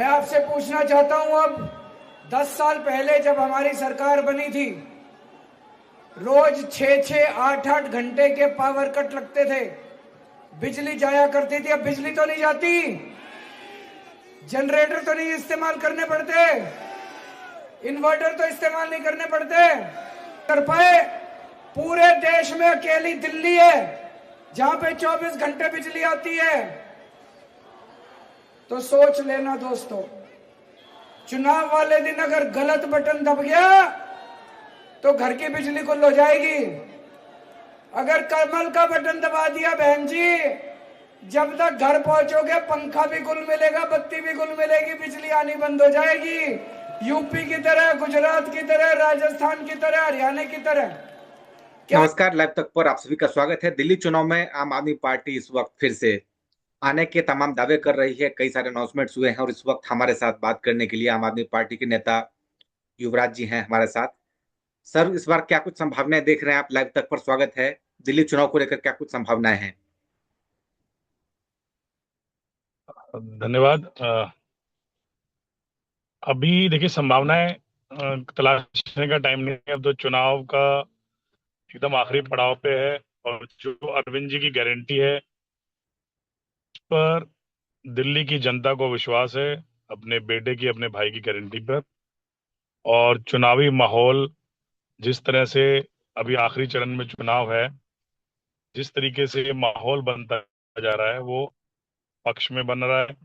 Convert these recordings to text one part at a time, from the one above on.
मैं आपसे पूछना चाहता हूं, अब 10 साल पहले जब हमारी सरकार बनी थी, रोज 6-6, 8-8 घंटे के पावर कट लगते थे, बिजली जाया करती थी। अब बिजली तो नहीं जाती, जनरेटर तो नहीं इस्तेमाल करने पड़ते, इन्वर्टर तो इस्तेमाल नहीं करने पड़ते। कर पाए, पूरे देश में अकेली दिल्ली है जहां पे 24 घंटे बिजली आती है। तो सोच लेना दोस्तों, चुनाव वाले दिन अगर गलत बटन दब गया तो घर की बिजली गुल हो जाएगी। अगर कमल का बटन दबा दिया बहन जी, जब तक घर पहुंचोगे पंखा भी गुल मिलेगा, बत्ती भी गुल मिलेगी, बिजली आनी बंद हो जाएगी। यूपी की तरह, गुजरात की तरह, राजस्थान की तरह, हरियाणा की तरह। क्या नमस्कार। लाइव तक पर आप सभी का स्वागत है। दिल्ली चुनाव में आम आदमी पार्टी इस वक्त फिर से आने के तमाम दावे कर रही है। कई सारे अनाउंसमेंट्स हुए हैं और इस वक्त हमारे साथ बात करने के लिए आम आदमी पार्टी के नेता युवराज जी हैं हमारे साथ। सर, इस बार क्या कुछ संभावनाएं देख रहे हैं आप? लाइव तक पर स्वागत है। दिल्ली चुनाव को लेकर क्या कुछ संभावनाएं हैं? धन्यवाद। अभी देखिए, संभावनाएं तलाशने का टाइम नहीं है। अब तो चुनाव का एकदम आखिरी पड़ाव पे है और जो अरविंद जी की गारंटी है, उस पर दिल्ली की जनता को विश्वास है, अपने बेटे की, अपने भाई की गारंटी पर। और चुनावी माहौल जिस तरह से अभी आखिरी चरण में चुनाव है, जिस तरीके से ये माहौल बनता जा रहा है, वो पक्ष में बन रहा है।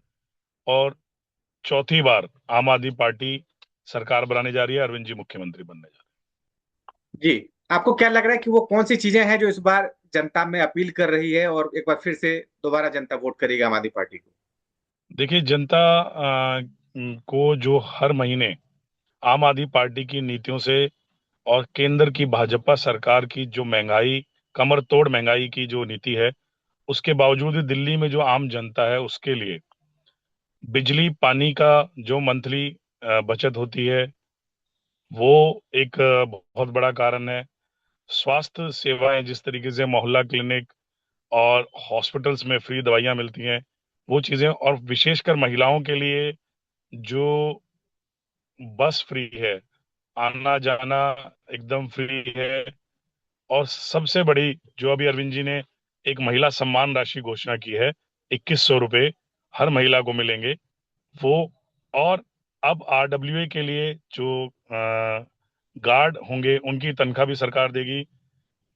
और चौथी बार आम आदमी पार्टी सरकार बनाने जा रही है, अरविंद जी मुख्यमंत्री बनने जा जी, आपको क्या लग रहा है कि वो कौन सी चीजें हैं जो इस बार जनता में अपील कर रही है और एक बार फिर से दोबारा जनता वोट करेगी आम आदमी पार्टी को? रहे हैं। देखिए, जनता को जो हर महीने आम आदमी पार्टी की नीतियों से और केंद्र की भाजपा सरकार की जो महंगाई, कमर तोड़ महंगाई की जो नीति है, उसके बावजूद भी दिल्ली में जो आम जनता है उसके लिए बिजली पानी का जो मंथली बचत होती है, वो एक बहुत बड़ा कारण है। स्वास्थ्य सेवाएं जिस तरीके से मोहल्ला क्लिनिक और हॉस्पिटल्स में फ्री दवाइयां मिलती हैं, वो चीजें, और विशेषकर महिलाओं के लिए जो बस फ्री है, आना जाना एकदम फ्री है। और सबसे बड़ी, जो अभी अरविंद जी ने एक महिला सम्मान राशि घोषणा की है, 2100 रुपये हर महिला को मिलेंगे वो। और अब आरडब्ल्यूए के लिए जो गार्ड होंगे, उनकी तनख्वाह भी सरकार देगी।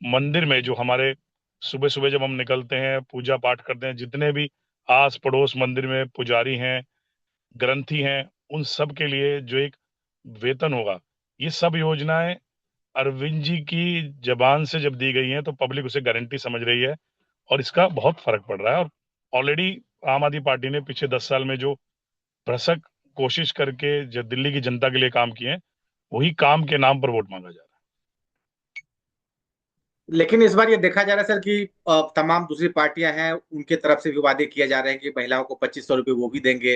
मंदिर में जो हमारे सुबह सुबह जब हम निकलते हैं, पूजा पाठ करते हैं, जितने भी आस पड़ोस मंदिर में पुजारी हैं, ग्रंथी हैं, उन सब के लिए जो एक वेतन होगा, ये सब योजनाएं अरविंद जी की जबान से जब दी गई हैं तो पब्लिक उसे गारंटी समझ रही है। और इसका बहुत फर्क पड़ रहा है। और ऑलरेडी आम आदमी पार्टी ने पिछले 10 साल में जो भरसक कोशिश करके जो दिल्ली की जनता के लिए काम किए हैं, वही काम के नाम पर वोट मांगा जा रहा लेकिन इस बार ये देखा जा रहा है सर कि तमाम दूसरी पार्टियां हैं, उनके तरफ से भी वादे किए जा रहे हैं कि महिलाओं को 2500 रुपये वो भी देंगे।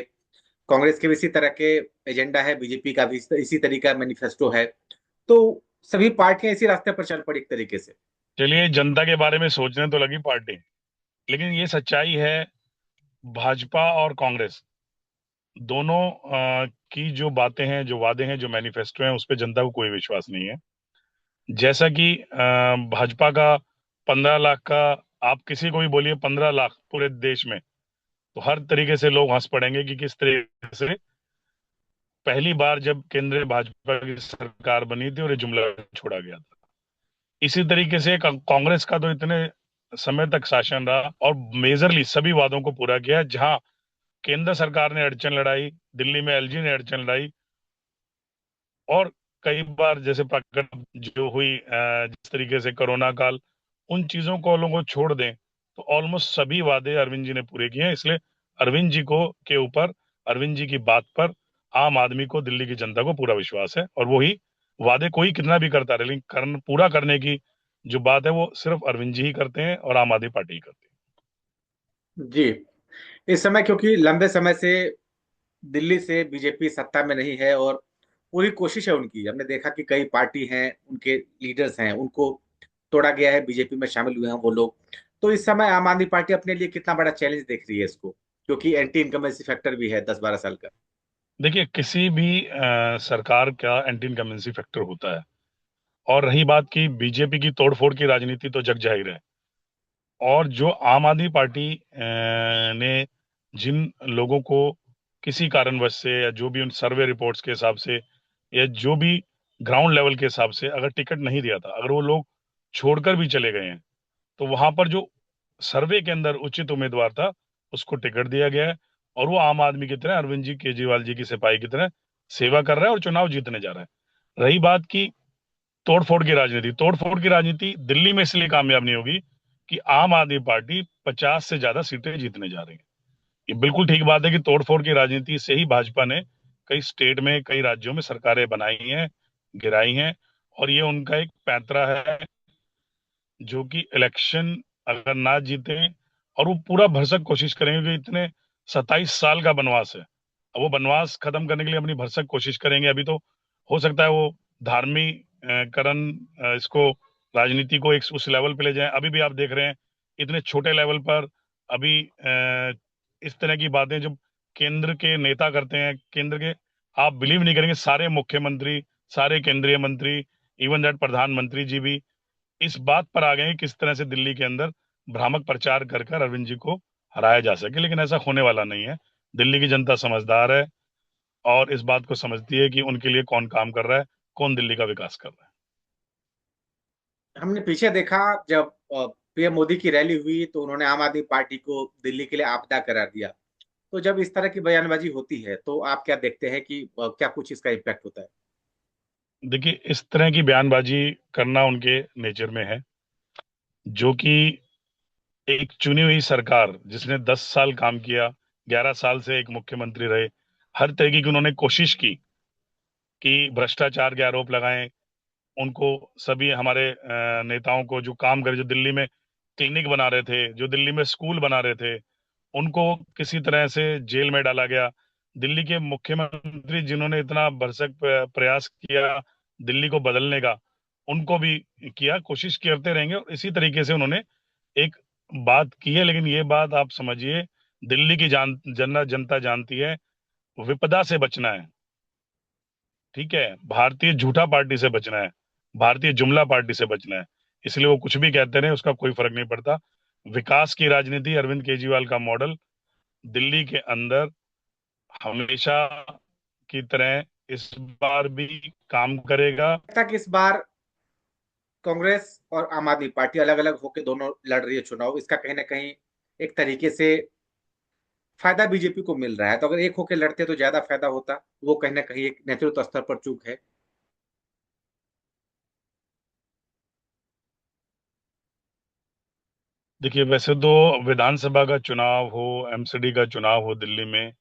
कांग्रेस के भी इसी तरह के एजेंडा है, बीजेपी का भी इसी तरीका मैनिफेस्टो है। तो सभी पार्टियां इसी रास्ते पर चल पड़ी एक तरीके से। है। चलिए, जनता के बारे में सोचने तो लगी पार्टी, लेकिन ये सच्चाई है, भाजपा और कांग्रेस दोनों की जो बातें हैं, जो वादे हैं, जो मैनिफेस्टो हैं, उस पर जनता को कोई विश्वास नहीं है। जैसा कि भाजपा का 15 लाख का, आप किसी को भी बोलिए 15 लाख पूरे देश में, तो हर तरीके से लोग हंस पड़ेंगे कि किस तरीके से पहली बार जब केंद्र भाजपा की सरकार बनी थी और ये जुमला छोड़ा गया था। इसी तरीके से कांग्रेस का तो इतने समय तक शासन रहा और मेजरली सभी वादों को पूरा किया। जहां केंद्र सरकार ने अड़चन लड़ाई, दिल्ली में एलजी ने अड़चन लड़ाई, और कई बार जैसे प्रकट जो हुई, जिस तरीके से कोरोना काल, उन चीजों को लोगों को छोड़ दें तो ऑलमोस्ट सभी वादे अरविंद जी ने पूरे किए हैं। इसलिए अरविंद जी को के ऊपर, अरविंद जी की बात पर आम आदमी को, दिल्ली की जनता को पूरा विश्वास है। और वही वादे कोई कितना भी करता रहे, लेकिन पूरा करने की जो बात है वो सिर्फ अरविंद जी ही करते हैं और आम आदमी पार्टी ही करती जी, इस समय क्योंकि लंबे समय से दिल्ली से बीजेपी सत्ता में नहीं है और पूरी कोशिश है उनकी, हमने देखा कि कई पार्टी हैं, उनके लीडर्स हैं, उनको तोड़ा गया है, बीजेपी में शामिल हुए हैं वो लोग। तो इस समय आम आदमी पार्टी अपने लिए कितना बड़ा चैलेंज देख रही है इसको, क्योंकि एंटी इनकमेंसी फैक्टर भी है 10-12 साल का। देखिए, किसी भी सरकार का एंटी इनकम्बेंसी फैक्टर होता है। और रही बात की बीजेपी की तोड़फोड़ की राजनीति, तो जग जाहिर है। और जो आम आदमी पार्टी ने जिन लोगों को किसी कारणवश से, या जो भी उन सर्वे रिपोर्ट्स के हिसाब से, या जो भी ग्राउंड लेवल के हिसाब से अगर टिकट नहीं दिया था, अगर वो लोग छोड़कर भी चले गए हैं, तो वहां पर जो सर्वे के अंदर उचित उम्मीदवार था, उसको टिकट दिया गया है। और वो आम आदमी की तरह, अरविंद जी केजरीवाल जी की सिपाही की तरह सेवा कर रहा है और चुनाव जीतने जा रहा है। रही बात की तोड़फोड़ की राजनीति दिल्ली में इसलिए कामयाब नहीं होगी कि आम आदमी पार्टी 50 से ज्यादा सीटें जीतने जा रही है। ये बिल्कुल ठीक बात है कि तोड़फोड़ की राजनीति से ही भाजपा ने कई स्टेट में, कई राज्यों में सरकारें बनाई हैं, गिराई हैं। और ये उनका एक पैंतरा है, जो कि इलेक्शन अगर ना जीते, और वो पूरा भरसक कोशिश करेंगे कि इतने 27 साल का बनवास है, अब वो बनवास खत्म करने के लिए अपनी भरसक कोशिश करेंगे। अभी तो हो सकता है वो धार्मिकरण, इसको, राजनीति को एक उस लेवल पे ले जाएं। अभी भी आप देख रहे हैं इतने छोटे लेवल पर, अभी इस तरह की बातें जब केंद्र के नेता करते हैं, केंद्र के, आप बिलीव नहीं करेंगे, सारे मुख्यमंत्री, सारे केंद्रीय मंत्री, इवन दैट प्रधानमंत्री जी भी इस बात पर आ गए हैं किस तरह से दिल्ली के अंदर भ्रामक प्रचार कर कर अरविंद जी को हराया जा सके। लेकिन ऐसा होने वाला नहीं है। दिल्ली की जनता समझदार है और इस बात को समझती है कि उनके लिए कौन काम कर रहा है, कौन दिल्ली का विकास कर रहा है। हमने पीछे देखा जब पीएम मोदी की रैली हुई तो उन्होंने आम आदमी पार्टी को दिल्ली के लिए आपदा करार दिया। तो जब इस तरह की बयानबाजी होती है तो आप क्या देखते हैं कि क्या कुछ इसका इम्पैक्ट होता है? देखिए, इस तरह की बयानबाजी करना उनके नेचर में है, जो कि एक चुनी हुई सरकार जिसने 10 साल काम किया, 11 साल से एक मुख्यमंत्री रहे, हर तरीके की उन्होंने कोशिश की कि भ्रष्टाचार के आरोप लगाएं उनको, सभी हमारे नेताओं को जो काम करे, जो दिल्ली में क्लिनिक बना रहे थे, जो दिल्ली में स्कूल बना रहे थे, उनको किसी तरह से जेल में डाला गया। दिल्ली के मुख्यमंत्री जिन्होंने इतना भरसक प्रयास किया दिल्ली को बदलने का, उनको भी किया, कोशिश करते रहेंगे। और इसी तरीके से उन्होंने एक बात की है। लेकिन ये बात आप समझिए, दिल्ली की जनता जानती है, विपदा से बचना है, ठीक है, भारतीय झूठा पार्टी से बचना है, भारतीय जुमला पार्टी से बचना है। इसलिए वो कुछ भी कहते रहे, उसका कोई फर्क नहीं पड़ता। विकास की राजनीति, अरविंद केजरीवाल का मॉडल दिल्ली के अंदर हमेशा की तरह इस बार भी काम करेगा। लगता है कि इस बार कांग्रेस और आम आदमी पार्टी अलग अलग होकर दोनों लड़ रही है चुनाव, इसका कहीं ना कहीं एक तरीके से फायदा बीजेपी को मिल रहा है। तो अगर एक होकर लड़ते तो ज्यादा फायदा होता, वो कहीं ना कहीं एक नेतृत्व स्तर पर चूक है। देखिए, वैसे तो विधानसभा का चुनाव हो, एमसीडी का चुनाव हो, दिल्ली में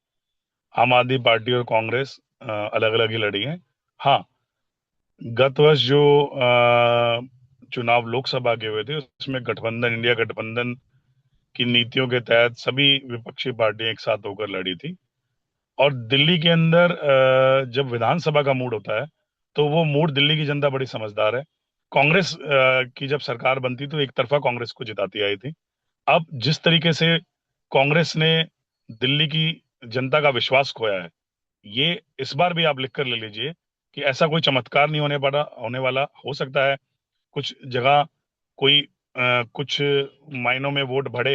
आम आदमी पार्टी और कांग्रेस अलग अलग ही लड़ी है। हाँ, गत वर्ष जो चुनाव लोकसभा के हुए थे, उसमें गठबंधन, इंडिया गठबंधन की नीतियों के तहत सभी विपक्षी पार्टियां एक साथ होकर लड़ी थी। और दिल्ली के अंदर जब विधानसभा का मूड होता है, तो वो मूड, दिल्ली की जनता बड़ी समझदार है। कांग्रेस की जब सरकार बनती तो एक तरफा कांग्रेस को जिताती आई थी। अब जिस तरीके से कांग्रेस ने दिल्ली की जनता का विश्वास खोया है, ये इस बार भी आप लिख कर ले लीजिए कि ऐसा कोई चमत्कार नहीं होने वाला। हो सकता है कुछ जगह कोई कुछ मायनों में वोट बढ़े,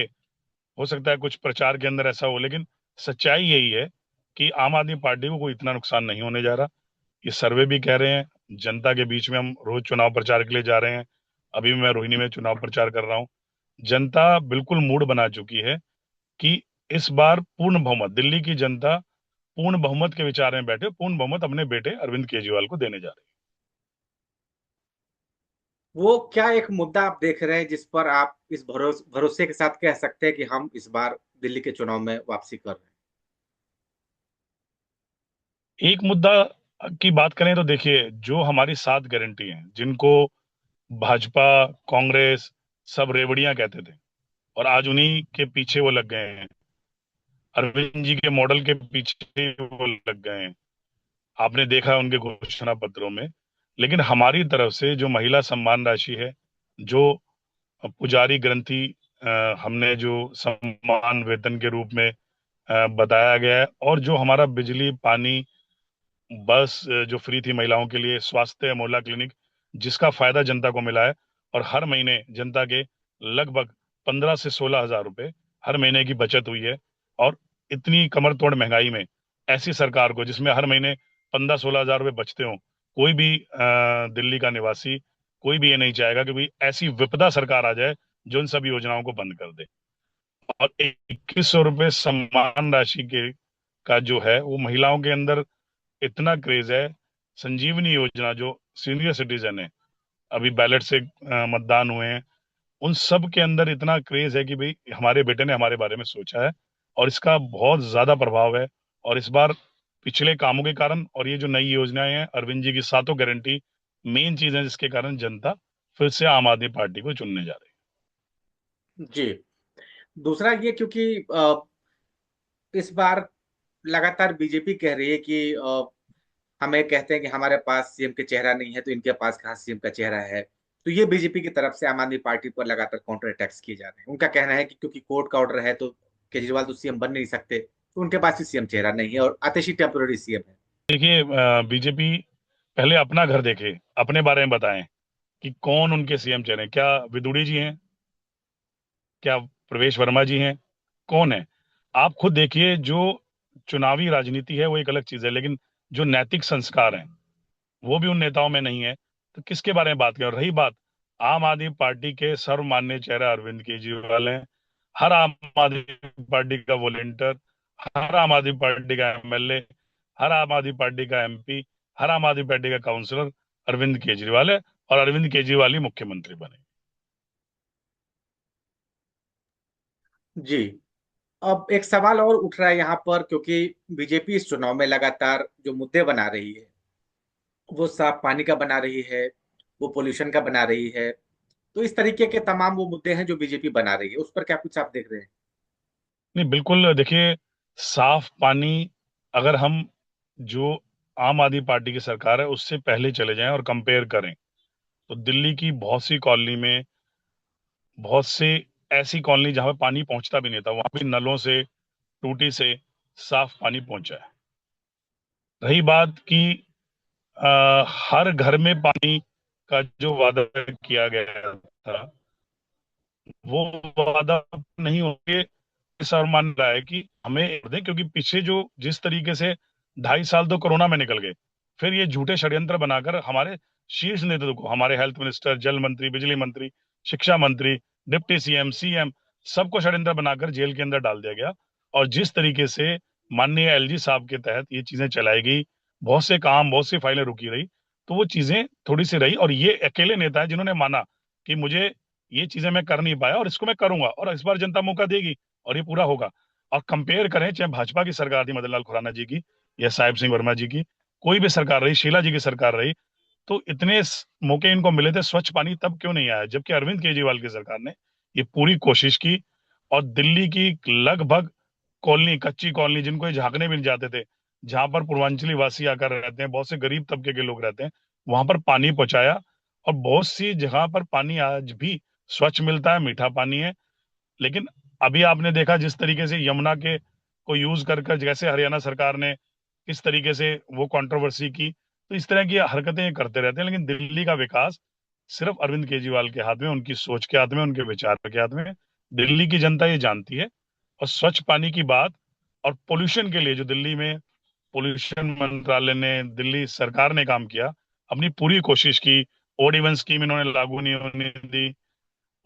हो सकता है कुछ प्रचार के अंदर ऐसा हो, लेकिन सच्चाई यही है कि आम आदमी पार्टी को कोई इतना नुकसान नहीं होने जा रहा। ये सर्वे भी कह रहे हैं। जनता के बीच में हम रोज चुनाव प्रचार के लिए जा रहे हैं। अभी भी मैं रोहिणी में चुनाव प्रचार कर रहा हूँ। जनता बिल्कुल मूड बना चुकी है कि इस बार पूर्ण बहुमत, दिल्ली की जनता पूर्ण बहुमत के विचार में बैठे, पूर्ण बहुमत अपने बेटे अरविंद केजरीवाल को देने जा रही वो क्या एक मुद्दा आप देख रहे हैं जिस पर आप इस भरोसे के साथ कह सकते हैं कि हम इस बार दिल्ली के चुनाव में वापसी कर रहे हैं? है। एक मुद्दा की बात करें तो देखिए, जो हमारी 7 गारंटी हैं, जिनको भाजपा, कांग्रेस, सब रेवड़ियां कहते थे, और आज उन्हीं के पीछे वो लग गए हैं, अरविंद जी के मॉडल के पीछे वो लग गए हैं। आपने देखा है उनके घोषणा पत्रों में। लेकिन हमारी तरफ से जो महिला सम्मान राशि है, जो पुजारी ग्रंथी हमने जो सम्मान वेतन के रूप में बताया गया है। और जो हमारा बिजली पानी बस जो फ्री थी महिलाओं के लिए, स्वास्थ्य मोहल्ला क्लिनिक, जिसका फायदा जनता को मिला है, और हर महीने जनता के लगभग 15 से 16 हजार रुपए हर महीने की बचत हुई है। और इतनी कमर तोड़ महंगाई में ऐसी सरकार को, जिसमें हर महीने 15-16 हजार रुपए बचते हो, कोई भी दिल्ली का निवासी, कोई भी ये नहीं चाहेगा कि भाई ऐसी विपदा सरकार आ जाए जो इन सभी योजनाओं को बंद कर दे। और 2100 रुपये सम्मान राशि के का जो है वो महिलाओं के अंदर इतना क्रेज है। संजीवनी योजना जो सीनियर सिटीजन है, अभी बैलेट से मतदान हुए हैं, उन सब के अंदर इतना क्रेज है कि भाई हमारे बेटे ने हमारे बारे में सोचा है, और इसका बहुत ज्यादा प्रभाव है। और इस बार पिछले कामों के कारण और ये जो नई योजनाएं हैं, अरविंद जी की सातों गारंटी, मेन चीज है जिसके कारण जनता फिर से आम आदमी पार्टी को चुनने जा रही जी। दूसरा ये, क्योंकि इस बार लगातार बीजेपी कह रही है कि हमें कहते हैं कि हमारे पास सीएम के चेहरा नहीं है, तो इनके पास कहाँ सीएम का चेहरा है। तो ये बीजेपी की तरफ से आम आदमी पार्टी पर लगातार काउंटर अटैक्स किए जा रहे हैं। उनका कहना है कि क्योंकि कोर्ट का ऑर्डर है तो केजरीवाल तो सीएम बन नहीं सकते, तो उनके पास भी सीएम चेहरा नहीं है और आतिशी टेम्पोररी सीएम है। है। देखिए, बीजेपी पहले अपना घर देखे, अपने बारे में बताएं कि कौन उनके सीएम चेहरे हैं। क्या विदुड़ी जी हैं? क्या प्रवेश वर्मा जी हैं? कौन है? आप खुद देखिए। जो चुनावी राजनीति है वो एक अलग चीज है, लेकिन जो नैतिक संस्कार हैं वो भी उन नेताओं में नहीं है। तो किसके बारे में बात करें? और रही बात, आम आदमी पार्टी के सर्वमान्य चेहरा अरविंद केजरीवाल हैं। हर आम आदमी पार्टी का वॉलेंटियर, हर आम आदमी पार्टी का एमएलए, हर आम आदमी पार्टी का एमपी, हर आम आदमी पार्टी का काउंसलर अरविंद केजरीवाल है, और अरविंद केजरीवाल ही मुख्यमंत्री बने। जी। अब एक सवाल और उठ रहा है यहाँ पर, क्योंकि बीजेपी इस चुनाव में लगातार जो मुद्दे बना रही है, वो साफ पानी का बना रही है, वो पोल्यूशन का बना रही है। तो इस तरीके के तमाम वो मुद्दे हैं जो बीजेपी बना रही है, उस पर क्या कुछ आप देख रहे हैं? नहीं, बिल्कुल। देखिए, साफ पानी, अगर हम जो आम आदमी पार्टी की सरकार है उससे पहले चले जाएं और कंपेयर करें, तो दिल्ली की बहुत सी कॉलोनी में, बहुत से ऐसी कॉलोनी जहां पे पानी पहुंचता भी नहीं था, वहां भी नलों से, टूटी से साफ पानी पहुंचा है। रही बात कि हर घर में पानी का जो वादा किया गया था, वो वादा नहीं होंगे। इस और मान रहा है कि हमें दें, क्योंकि पीछे जो जिस तरीके से 2.5 साल तो कोरोना में निकल गए, फिर ये झूठे षड्यंत्र बनाकर हमारे शीर्ष नेतृत्व को, हमारे हेल्थ मिनिस्टर, जल मंत्री, बिजली मंत्री, शिक्षा मंत्री, डिप्टी सीएम, सीएम, सबको षड्यंत्र बनाकर जेल के अंदर डाल दिया गया। और जिस तरीके से माननीय एलजी साहब के तहत ये चीजें चलाई गई, बहुत से काम, बहुत सी फाइलें रुकी रही, तो वो चीजें थोड़ी सी रही। और ये अकेले नेता है जिन्होंने माना कि मुझे ये चीजें मैं कर नहीं पाया और इसको मैं करूंगा, और इस बार जनता मौका देगी और ये पूरा होगा। और कंपेयर करें, चाहे भाजपा की सरकार थी मदन लाल खुराना जी की, या साहिब सिंह वर्मा जी की, कोई भी सरकार रही, शीला जी की सरकार रही, तो इतने मौके इनको मिले थे, स्वच्छ पानी तब क्यों नहीं आया? जबकि अरविंद केजरीवाल की सरकार ने ये पूरी कोशिश की। और दिल्ली की लगभग कॉलोनी, कच्ची कॉलोनी, जिनको ये झांकने भी नहीं जाते थे, जहां पर पूर्वांचली वासी आकर रहते हैं, बहुत से गरीब तबके के लोग रहते हैं, वहां पर पानी पहुंचाया। और बहुत सी जगह पर पानी आज भी स्वच्छ मिलता है, मीठा पानी है। लेकिन अभी आपने देखा जिस तरीके से यमुना के को यूज कर कर, जैसे हरियाणा सरकार ने किस तरीके से वो कंट्रोवर्सी की, तो इस तरह की हरकतें ये करते रहते हैं। लेकिन दिल्ली का विकास सिर्फ अरविंद केजरीवाल के हाथ में, उनकी सोच के हाथ में, उनके विचार के हाथ में है। दिल्ली की जनता ये जानती है। और स्वच्छ पानी की बात, और पोल्यूशन के लिए जो दिल्ली में पोल्यूशन मंत्रालय ने, दिल्ली सरकार ने काम किया, अपनी पूरी कोशिश की। ओड इवन स्कीम इन्होंने लागू नहीं होने दी।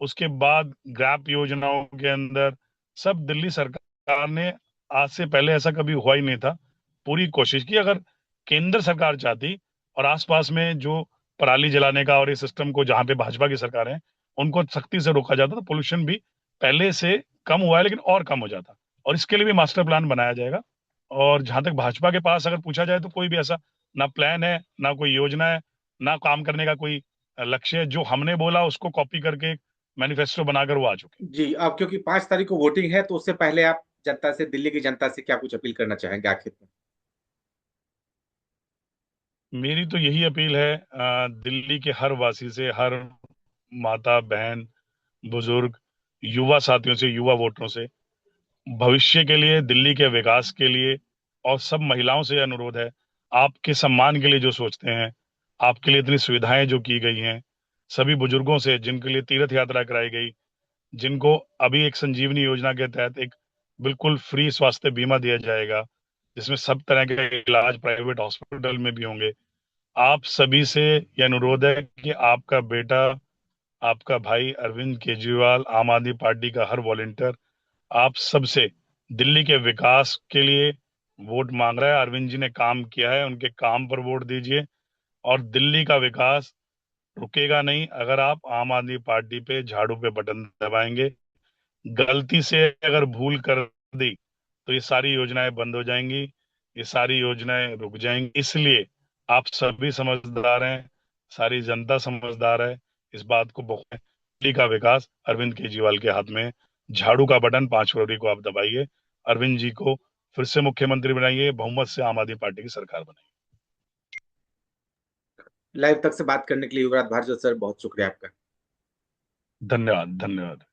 उसके बाद ग्रैप योजनाओं के अंदर सब दिल्ली सरकार ने, आज से पहले ऐसा कभी हुआ ही नहीं था, पूरी कोशिश की। अगर केंद्र सरकार चाहती और आसपास में जो पराली जलाने का और ये सिस्टम को, जहां पे भाजपा की सरकार है, उनको सख्ती से रोका जाता, तो पोल्यूशन भी पहले से कम हुआ है, लेकिन और कम हो जाता। और इसके लिए भी मास्टर प्लान बनाया जाएगा। और जहां तक भाजपा के पास अगर पूछा जाए, तो कोई भी ऐसा ना प्लान है, ना कोई योजना है, ना काम करने का कोई लक्ष्य है। जो हमने बोला उसको कॉपी करके मैनिफेस्टो बनाकर वो आ चुके जी। अब क्योंकि 5 तारीख को वोटिंग है, तो उससे पहले आप जनता से, दिल्ली की जनता से क्या कुछ अपील करना चाहेंगे आखिर में? हैं। मेरी तो यही अपील है दिल्ली के हर वासी से, हर माता बहन, बुजुर्ग, युवा साथियों से, युवा वोटरों से, भविष्य के लिए, दिल्ली के विकास के लिए, और सब महिलाओं से अनुरोध है, आपके सम्मान के लिए जो सोचते हैं, आपके लिए इतनी सुविधाएं जो की गई हैं, सभी बुजुर्गों से जिनके लिए तीर्थ यात्रा कराई गई, जिनको अभी एक संजीवनी योजना के तहत एक बिल्कुल फ्री स्वास्थ्य बीमा दिया जाएगा, जिसमें सब तरह के इलाज प्राइवेट हॉस्पिटल में भी होंगे। आप सभी से यह अनुरोध है कि आपका बेटा, आपका भाई अरविंद केजरीवाल, आम आदमी पार्टी का हर वॉलेंटियर, आप सबसे दिल्ली के विकास के लिए वोट मांग रहा है। अरविंद जी ने काम किया है, उनके काम पर वोट दीजिए, और दिल्ली का विकास रुकेगा नहीं अगर आप आम आदमी पार्टी पे झाड़ू पे बटन दबाएंगे। गलती से अगर भूल कर दी तो ये सारी योजनाएं बंद हो जाएंगी, ये सारी योजनाएं रुक जाएंगी। इसलिए आप सभी समझदार हैं, सारी जनता समझदार है, इस बात को दिल्ली का विकास अरविंद केजरीवाल के हाथ में है। झाड़ू का बटन 5 फरवरी को आप दबाइए, अरविंद जी को फिर से मुख्यमंत्री बनाइए, बहुमत से आम आदमी पार्टी की सरकार बनाइए। लाइव तक से बात करने के लिए युवराज भारद्वाज सर बहुत शुक्रिया आपका। धन्यवाद, धन्यवाद।